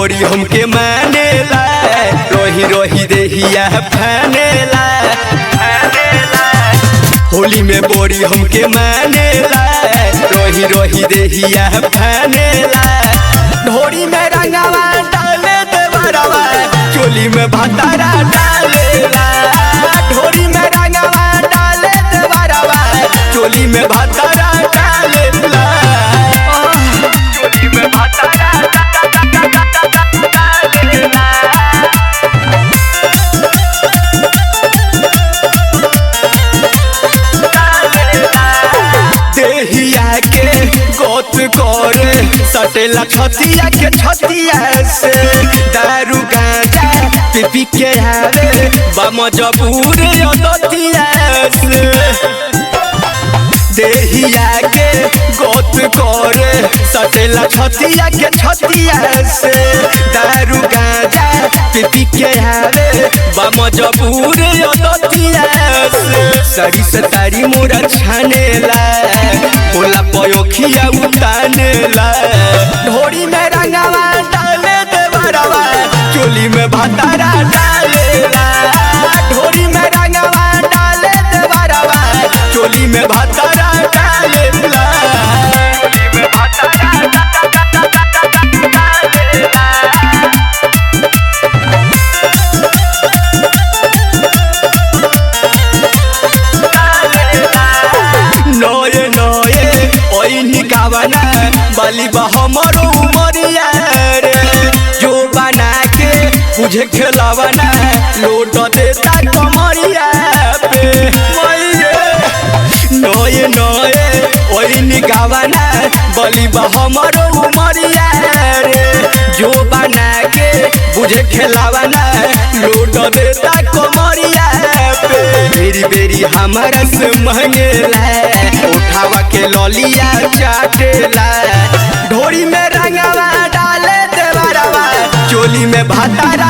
बोरी हमके मानेला, रोही रोही देहिया फानेला। होली में बोरी हमके मानेला, रोही रोही देहिया फानेला। ढोरी में रंगावा डाले देवरवा, चोली में भतारा डालेला। ढोरी में रंगावा डाले देवरवा, चोली में भतारा डालेला। चोली में भतारा डालेला। देहिया के गोत करे सटेला छतिया के छतिया से। दारू गांजा पी के आवे बमजबूर अदतिया से। देहिया के गोत करे सटेला छतिया के छतिया से। दारू गांजा पी के आवे बमजबूर अदतिया से। सरी से तारी मोरा छानेला, बोला पयोखिया उतानेला। ढोरी में रंगावा डाले देवरवा, चोली में भतारा डालेला। ढोरी में रंगावा डाले देवरवा, चोली में भतारा डालेला। चोली में भतारा डालेला। नये नये ओइनी गावना बाली बा हमरो उमरिया रे। जो बना के मुझे खिलावना लोट देता कमरिया पे। नये नये ओइनी गावना बाली बा हमरो उमरिया रे। जो बना के मुझे खिलावना लोट देता कमरिया पे। बेरी बेरी हमारा से मांगेला, उठावा के ललिया चाटेला। ढोरी में रंगावा डाले देवरवा, चोली में भतारा